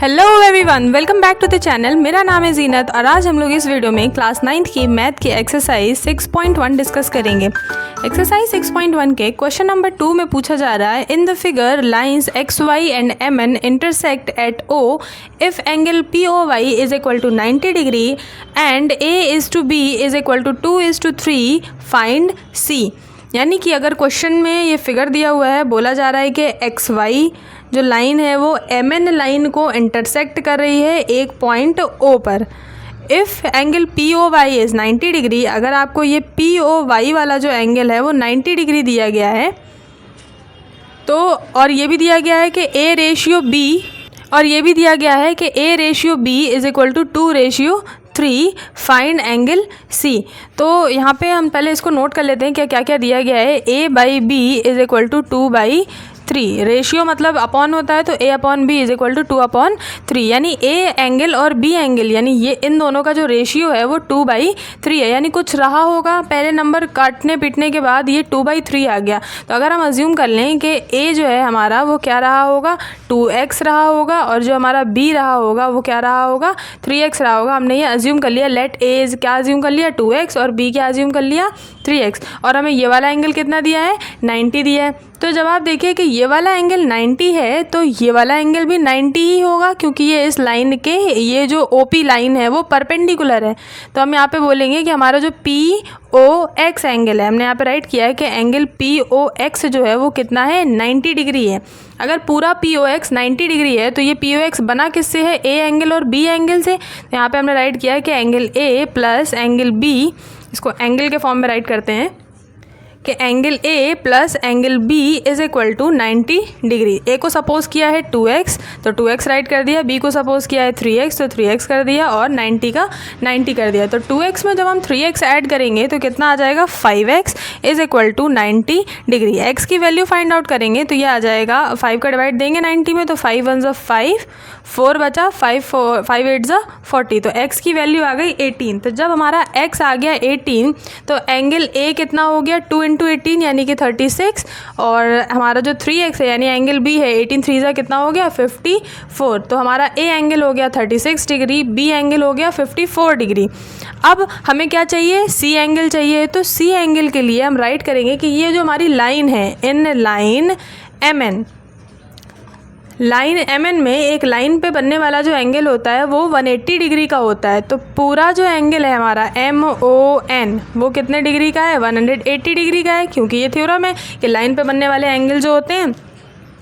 Hello everyone, welcome back to the channel. मेरा नाम है जीनत और आज हम लोग इस वीडियो में क्लास 9th की मैथ की एक्सरसाइज 6.1 डिस्कस करेंगे। एक्सरसाइज 6.1 के क्वेश्चन नंबर 2 में पूछा जा रहा है, in the figure lines X Y and M N intersect at O if angle P O Y is equal to 90 degree and A is to B is equal to 2:3 find C. यानी कि अगर question में ये figure दिया हुआ है, बोला जा रहा है कि एक्स वाई जो लाइन है वो एम एन लाइन को इंटरसेक्ट कर रही है एक पॉइंट ओ पर। If angle P O Y is 90 degree, अगर आपको ये पी ओ वाई वाला जो एंगल है वो 90 डिग्री दिया गया है तो, और ये भी दिया गया है कि ए रेशियो बी, और ये भी दिया गया है कि A ratio B is equal to 2:3 find angle C. तो यहाँ पे हम पहले इसको नोट कर लेते हैं कि क्या क्या दिया गया है। A by B is equal to 2/3, ratio मतलब अपॉन होता है तो A upon B is equal to 2/3, यानी ए एंगल और बी एंगल यानी ये इन दोनों का जो रेशियो है वो 2/3 है। यानी कुछ रहा होगा, पहले नंबर काटने पीटने के बाद ये 2/3 आ गया। तो अगर हम अज्यूम कर लें कि ए जो है हमारा वो क्या रहा होगा, 2x रहा होगा, और जो हमारा बी रहा होगा वो क्या रहा होगा, 3x रहा होगा। हमने ये अज्यूम कर लिया, लेट ए इज क्या अज्यूम कर लिया, 2x, और बी क्या अज्यूम कर लिया, 3x, और हमें ये वाला एंगल कितना दिया है, 90 दिया है। तो जब आप देखिए कि ये वाला एंगल 90 है तो ये वाला एंगल भी 90 ही होगा, क्योंकि ये इस लाइन के, ये जो OP लाइन है वो परपेंडिकुलर है। तो हम यहाँ पे बोलेंगे कि हमारा जो POX एंगल है, हमने यहाँ पे राइट किया है कि एंगल POX जो है वो कितना है, 90 डिग्री है। अगर पूरा POX 90 डिग्री है तो ये POX बना किससे है, A एंगल और B एंगल से। तो यहाँ पे हमने राइट किया है कि angle A plus angle B, इसको एंगल के फॉर्म में राइट करते हैं कि angle A plus angle B is equal to 90 degree. A को सपोज किया है 2x तो 2x राइट कर दिया, B को सपोज किया है 3x तो 3x कर दिया, और 90 का 90 कर दिया। तो 2x में जब हम 3x ऐड करेंगे तो कितना आ जाएगा, 5x is equal to 90 degree. x की वैल्यू फाइंड आउट करेंगे तो ये आ जाएगा, 5 का डिवाइड देंगे 90 में तो 5 1 ज़ा 5, 4 बचा, 5 8 ज़ा 40, तो x की वैल्यू आ गई 18। तो जब हमारा x आ गया 18 तो एंगल A कितना हो गया, 2 × 18 यानी कि 36, और हमारा जो 3x है यानी एंगल B है, 18 3 ज़ा कितना हो गया, 54। तो हमारा A एंगल हो गया 36 डिग्री, B एंगल हो गया 54 डिग्री। अब हमें क्या चाहिए, C एंगल चाहिए। तो C एंगल के लिए हम राइट करेंगे कि ये जो हमारी लाइन है, in line MN, line MN में एक लाइन पे बनने वाला जो एंगल होता है वो 180 डिग्री का होता है। तो पूरा जो एंगल है हमारा MON वो कितने डिग्री का है, 180 डिग्री का है, क्योंकि ये थ्योरम है कि लाइन पे बनने वाले एंगल जो होते हैं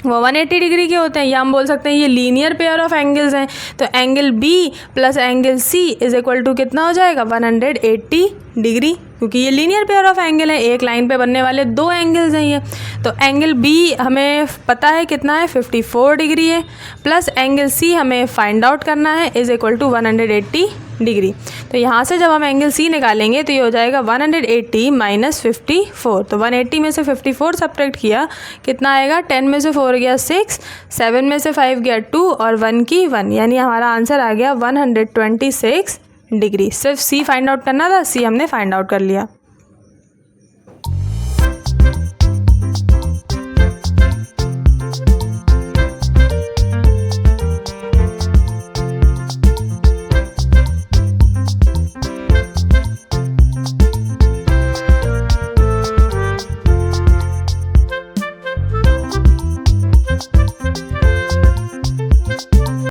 वो 180 डिग्री के होते हैं, या हम बोल सकते हैं ये लीनियर पेयर ऑफ एंगल्स हैं। तो angle B plus angle C is equal to कितना हो जाएगा, 180 डिग्री, क्योंकि ये लीनियर पेयर ऑफ एंगल है, एक लाइन पे बनने वाले दो एंगल्स हैं ये। तो एंगल B हमें पता है कितना है, 54 डिग्री है, प्लस एंगल C हमें फाइंड आउट करना है, इज इक्वल टू 180 डिग्री। तो यहाँ से जब हम एंगल C निकालेंगे तो ये हो जाएगा 180 माइनस 54। तो 180 में से 54 सब्ट्रैक्ट किया, कितना आएगा, 10 में से 4 गया 6, 7 में से 5 गया 2, और 1 की 1, यानी हमारा आंसर आ गया 126 डिग्री। सिर्फ C फाइंड आउट करना था, C हमने फाइंड आउट कर लिया।